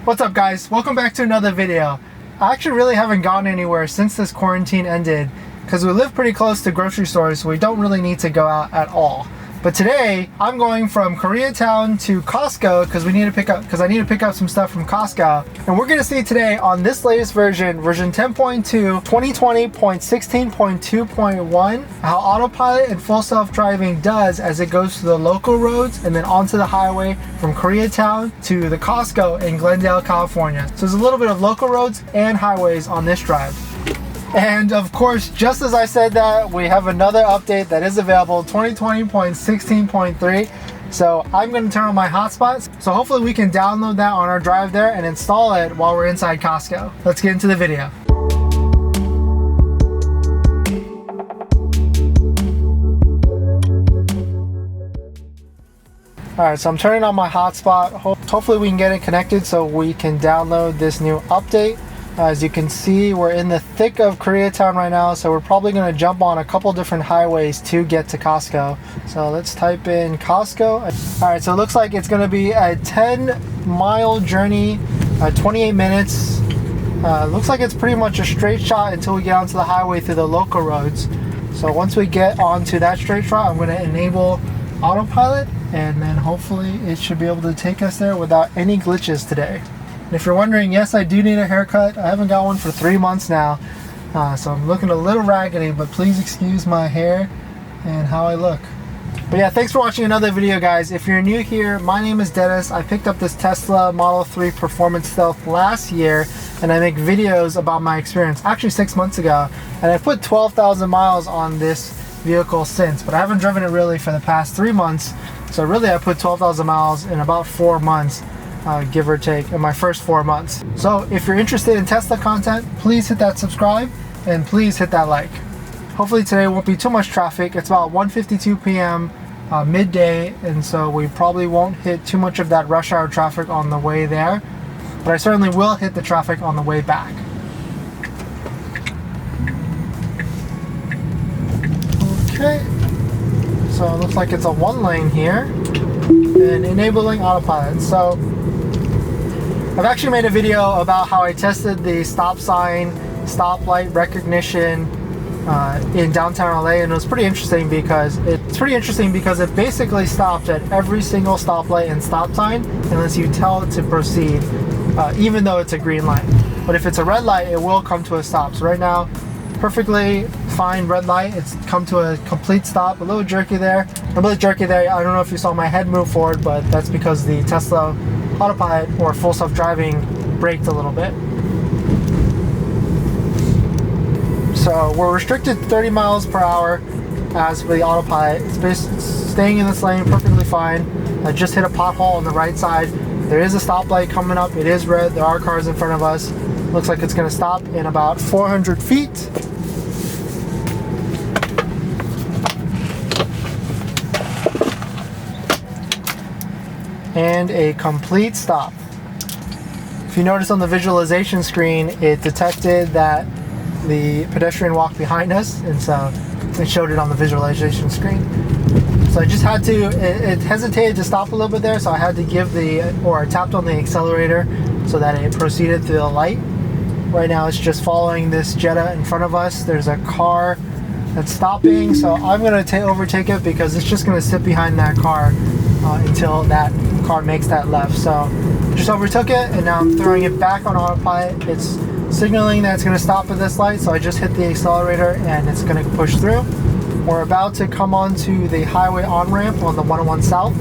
What's up guys? Welcome back to another video. I actually really haven't gone anywhere since this quarantine ended because we live pretty close to grocery stores, so we don't really need to go out at all. But today I'm going from Koreatown to Costco because I need to pick up some stuff from Costco. And we're gonna see today on this latest version 10.2, 2020.16.2.1, how Autopilot and full self-driving does as it goes to the local roads and then onto the highway from Koreatown to the Costco in Glendale, California. So there's a little bit of local roads and highways on this drive. And of course, just as I said that, we have another update that is available, 2020.16.3. So I'm going to turn on my hotspots. So hopefully we can download that on our drive there and install it while we're inside Costco. Let's get into the video. Alright, so I'm turning on my hotspot. Hopefully we can get it connected so we can download this new update. As you can see, we're in the thick of Koreatown right now, so we're probably going to jump on a couple different highways to get to Costco. So let's type in Costco. Alright, so it looks like it's going to be a 10-mile journey, 28 minutes. Looks like it's pretty much a straight shot until we get onto the highway through the local roads. So once we get onto that straight shot, I'm going to enable Autopilot, and then hopefully it should be able to take us there without any glitches today. If you're wondering, yes, I do need a haircut. I haven't got one for 3 months now, so I'm looking a little raggedy, but please excuse my hair and how I look. But yeah, thanks for watching another video, guys. If you're new here, my name is Dennis. I picked up this Tesla Model 3 Performance Stealth last year, and I make videos about my experience, actually 6 months ago, and I put 12,000 miles on this vehicle since, but I haven't driven it really for the past 3 months, so really I put 12,000 miles in about 4 months. Give or take, in my first 4 months. So if you're interested in Tesla content, please hit that subscribe and please hit that like. Hopefully today won't be too much traffic. It's about 1:52 p.m. Midday, and so we probably won't hit too much of that rush hour traffic on the way there, but I certainly will hit the traffic on the way back. Okay, so it looks like it's a 1-lane here and enabling Autopilot. So I've actually made a video about how I tested the stop sign, stoplight recognition in downtown LA, and it was pretty interesting because it basically stops at every single stoplight and stop sign unless you tell it to proceed, even though it's a green light. But if it's a red light, it will come to a stop. So right now, perfectly fine red light. It's come to a complete stop. A little jerky there. I don't know if you saw my head move forward, but that's because the Tesla Autopilot or full self-driving braked a little bit. So we're restricted 30 miles per hour as for the Autopilot. It's basically staying in this lane perfectly fine. I just hit a pothole on the right side. There is a stoplight coming up. It is red. There are cars in front of us. Looks like it's going to stop in about 400 feet. And a complete stop. If you notice on the visualization screen, it detected that the pedestrian walked behind us, and so it showed it on the visualization screen. So I just had to, it hesitated to stop a little bit there, so I had to I tapped on the accelerator so that it proceeded through the light. Right now it's just following this Jetta in front of us. There's a car that's stopping, so I'm going to overtake it because it's just going to sit behind that car until that car makes that left. So just overtook it, and now I'm throwing it back on Autopilot. It's signaling that it's going to stop at this light, so I just hit the accelerator and it's going to push through. We're about to come onto the highway on-ramp on the 101 South.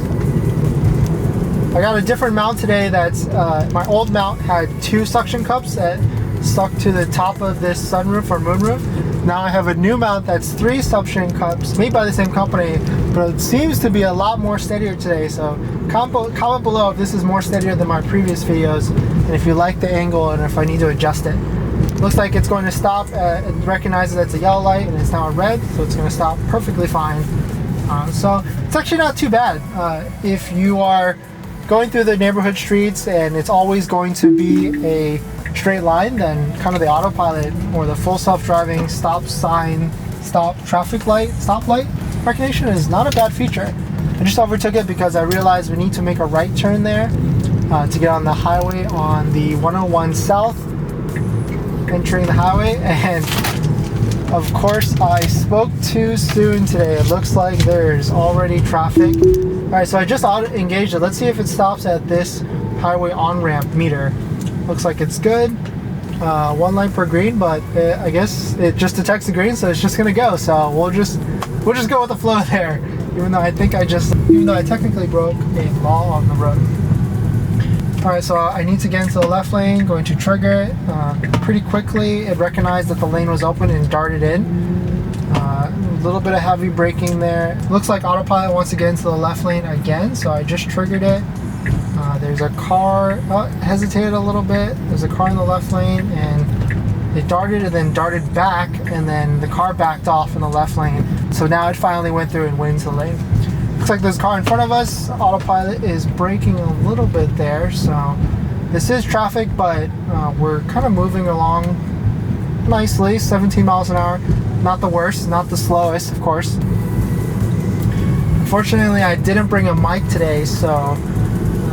I got a different mount today. That's my old mount had 2 suction cups that stuck to the top of this sunroof or moonroof. Now I have a new mount that's 3 suction cups made by the same company, but it seems to be a lot more steadier today. So comment below if this is more steadier than my previous videos, and if you like the angle and if I need to adjust it. Looks like it's going to stop. It recognizes it's a yellow light and it's now a red, so it's going to stop perfectly fine. So it's actually not too bad. If you are going through the neighborhood streets and it's always going to be a straight line, then kind of the Autopilot or the full self-driving stop sign, stop traffic light, stoplight recognition is not a bad feature. I just overtook it because I realized we need to make a right turn there to get on the highway on the 101 South, entering the highway, and of course I spoke too soon today. It looks like there's already traffic. Alright, so I just engaged it. Let's see if it stops at this highway on-ramp meter. Looks like it's good. 1 lane per green, but I guess it just detects the green, so it's just gonna go. So we'll just go with the flow there. Even though I technically broke a law on the road. Alright, so I need to get into the left lane, going to trigger it. Pretty quickly, it recognized that the lane was open and darted in. A little bit of heavy braking there. Looks like Autopilot wants to get into the left lane again, so I just triggered it. There's a car, hesitated a little bit. There's a car in the left lane, and it darted and then darted back, and then the car backed off in the left lane. So now it finally went through and went into the lane. Looks like there's a car in front of us. Autopilot is braking a little bit there, so this is traffic, but we're kind of moving along nicely. 17 miles an hour, not the worst, not the slowest, of course. Unfortunately, I didn't bring a mic today, so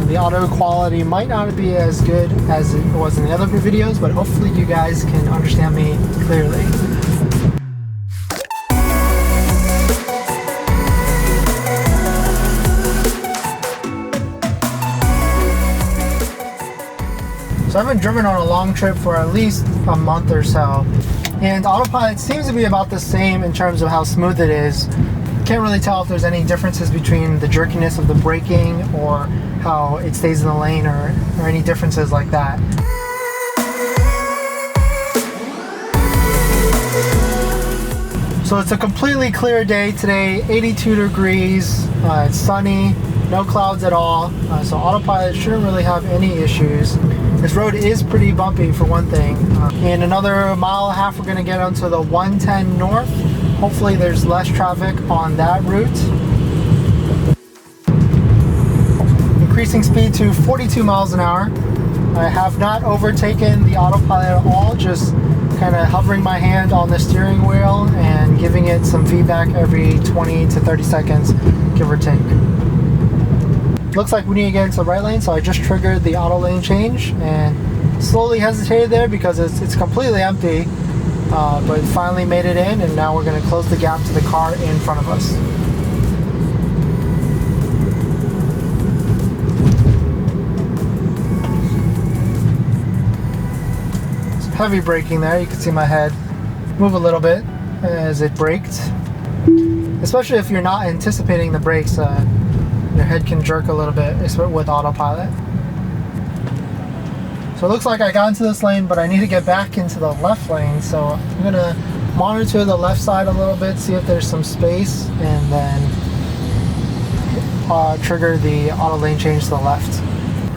the audio quality might not be as good as it was in the other videos, but hopefully you guys can understand me clearly. So I haven't driven on a long trip for at least a month or so, and Autopilot seems to be about the same in terms of how smooth it is. Can't really tell if there's any differences between the jerkiness of the braking or how it stays in the lane or any differences like that. So it's a completely clear day today, 82 degrees, it's sunny, no clouds at all, so Autopilot shouldn't really have any issues. This road is pretty bumpy for one thing. In another mile and a half we're going to get onto the 110 North. Hopefully there's less traffic on that route. Increasing speed to 42 miles an hour. I have not overtaken the Autopilot at all, just kind of hovering my hand on the steering wheel and giving it some feedback every 20 to 30 seconds, give or take. Looks like we need to get into the right lane, so I just triggered the auto lane change and slowly hesitated there because it's completely empty, but finally made it in, and now we're going to close the gap to the car in front of us. Some heavy braking there. You can see my head move a little bit as it braked, especially if you're not anticipating the brakes. Your head can jerk a little bit with Autopilot. So it looks like I got into this lane, but I need to get back into the left lane. So I'm gonna monitor the left side a little bit, see if there's some space, and then trigger the auto lane change to the left.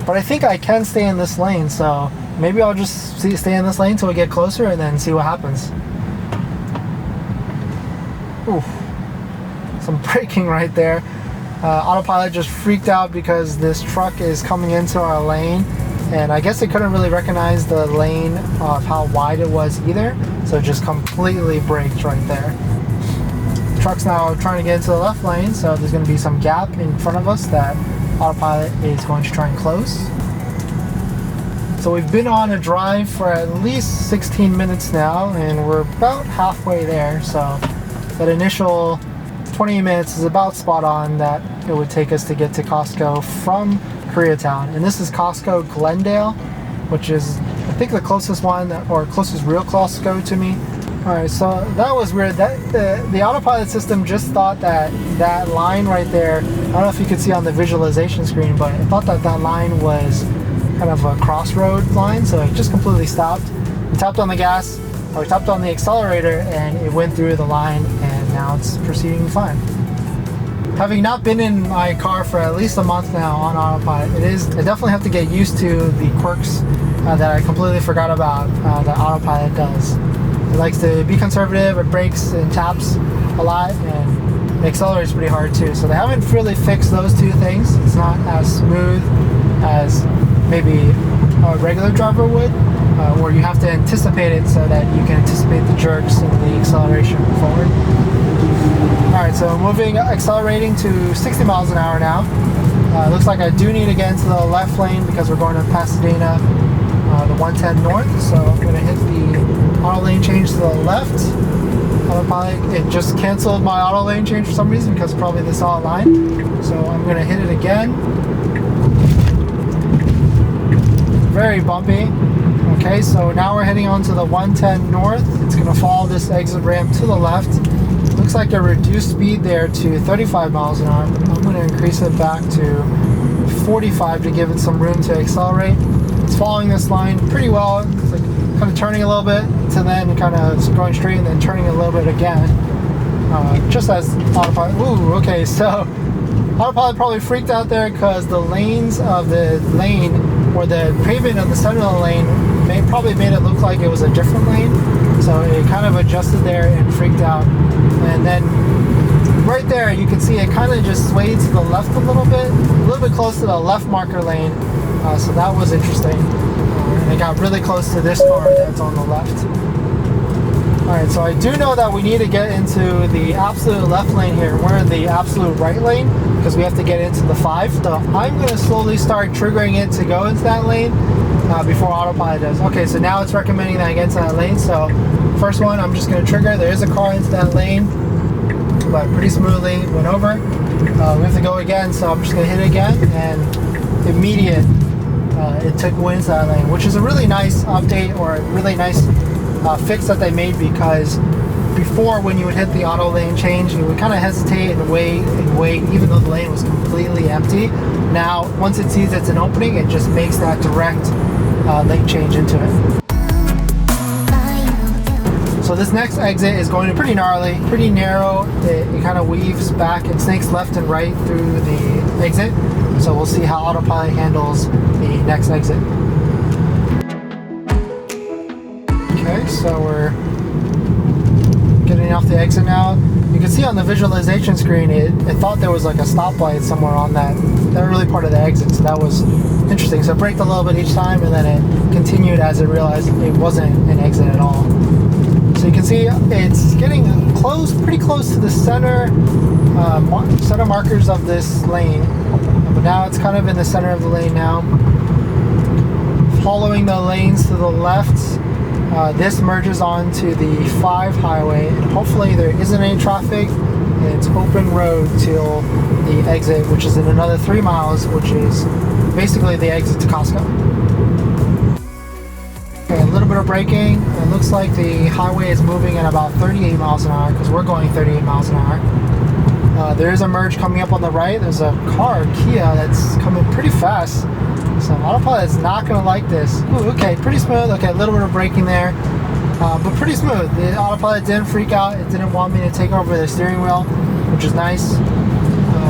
But I think I can stay in this lane, so maybe I'll just stay in this lane till we get closer and then see what happens. Ooh, some braking right there. Autopilot just freaked out because this truck is coming into our lane, and I guess it couldn't really recognize the lane of how wide it was either, so it just completely braked right there. The truck's now trying to get into the left lane, so there's going to be some gap in front of us that Autopilot is going to try and close. So we've been on a drive for at least 16 minutes now, and we're about halfway there, so that initial 20 minutes is about spot on that it would take us to get to Costco from Koreatown. And this is Costco Glendale, which is I think the closest one, or closest real Costco to me. Alright, so that was weird. That the Autopilot system just thought that that line right there, I don't know if you could see on the visualization screen, but it thought that that line was kind of a crossroad line, so it just completely stopped and tapped on the gas, or tapped on the accelerator, and it went through the line, and now it's proceeding fine. Having not been in my car for at least a month now on Autopilot, I definitely have to get used to the quirks that I completely forgot about that Autopilot does. It likes to be conservative, it brakes and taps a lot, and it accelerates pretty hard too. So they haven't really fixed those two things. It's not as smooth as maybe a regular driver would, where you have to anticipate it so that you can anticipate the jerks and the acceleration forward. Alright, so moving, accelerating to 60 miles an hour now. Looks like I do need to get into the left lane because we're going to Pasadena, the 110 north. So I'm going to hit the auto lane change to the left. Autopilot, it just canceled my auto lane change for some reason because probably this all line. So I'm going to hit it again. Very bumpy. Okay, so now we're heading on to the 110 north. It's going to follow this exit ramp to the left. Looks like a reduced speed there to 35 miles an hour. I'm going to increase it back to 45 to give it some room to accelerate. It's following this line pretty well. It's like kind of turning a little bit to then kind of going straight and then turning a little bit again. Just as Autopilot. Ooh, okay, so Autopilot probably freaked out there because the lanes of the lane, or the pavement of the center of the lane, probably made it look like it was a different lane. So it kind of adjusted there and freaked out. And then right there, you can see it kind of just swayed to the left a little bit close to the left marker lane. So that was interesting. And it got really close to this car that's on the left. Alright, so I do know that we need to get into the absolute left lane here. We're in the absolute right lane because we have to get into the 5. So I'm going to slowly start triggering it to go into that lane before Autopilot does. Okay, so now it's recommending that I get into that lane. So first one, I'm just going to trigger. There is a car into that lane, but pretty smoothly went over. We have to go again, so I'm just going to hit it again, and immediate, it took into that lane, which is a really nice update, or a really nice fix that they made, because before, when you would hit the auto lane change, you would kind of hesitate and wait, even though the lane was completely empty. Now, once it sees it's an opening, it just makes that direct lane change into it. So this next exit is going to be pretty gnarly, pretty narrow. It kind of weaves back and snakes left and right through the exit. So we'll see how Autopilot handles the next exit. Okay, so we're getting off the exit now. You can see on the visualization screen, it thought there was like a stoplight somewhere on that early part of the exit, so that was interesting. So it braked a little bit each time, and then it continued as it realized it wasn't an exit at all. So you can see it's getting close, pretty close to the center markers of this lane, but now it's kind of in the center of the lane now. Following the lanes to the left, this merges onto the 5 highway, and hopefully there isn't any traffic. It's open road till the exit, which is in another 3 miles, which is basically the exit to Costco. Okay, a little bit of braking. It looks like the highway is moving at about 38 miles an hour because we're going 38 miles an hour. There is a merge coming up on the right. There's a car, Kia, that's coming pretty fast. So Autopilot is not going to like this. Ooh, okay, pretty smooth. Okay, a little bit of braking there, but pretty smooth. The Autopilot didn't freak out. It didn't want me to take over the steering wheel, which is nice.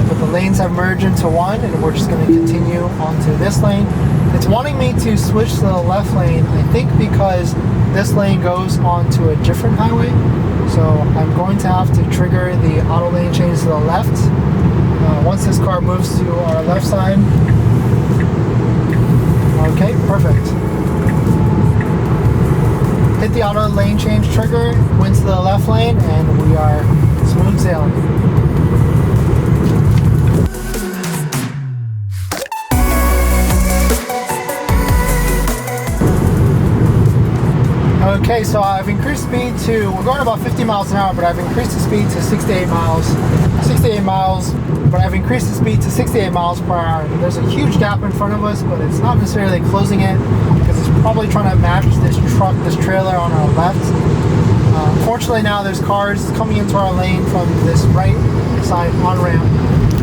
But the lanes have merged into one, and we're just going to continue onto this lane. It's wanting me to switch to the left lane, I think because this lane goes onto a different highway. So I'm going to have to trigger the auto lane change to the left. Once this car moves to our left side. Okay, perfect. Hit the auto lane change trigger, went to the left lane, and we are smooth sailing. Okay, so I've increased speed to, we're going about 50 miles an hour, but I've increased the speed to 68 miles, but I've increased the speed to 68 miles per hour. There's a huge gap in front of us, but it's not necessarily closing it, because it's probably trying to match this truck, this trailer on our left. Fortunately now there's cars coming into our lane from this right side on-ramp.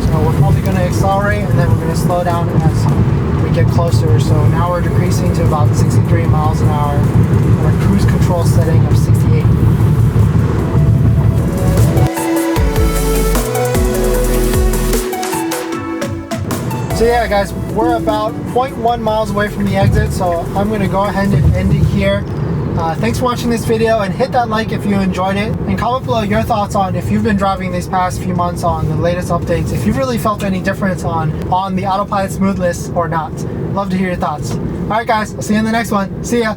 So we're probably going to accelerate, and then we're going to slow down as we get closer. So now we're decreasing to about 63 miles an hour on a cruise control setting of 68. So yeah guys, we're about 0.1 miles away from the exit, so I'm going to go ahead and end it here. Thanks for watching this video, and hit that like if you enjoyed it, and comment below your thoughts on if you've been driving these past few months on the latest updates, if you've really felt any difference on the Autopilot smoothness or not. Love to hear your thoughts. Alright guys, I'll see you in the next one. See ya!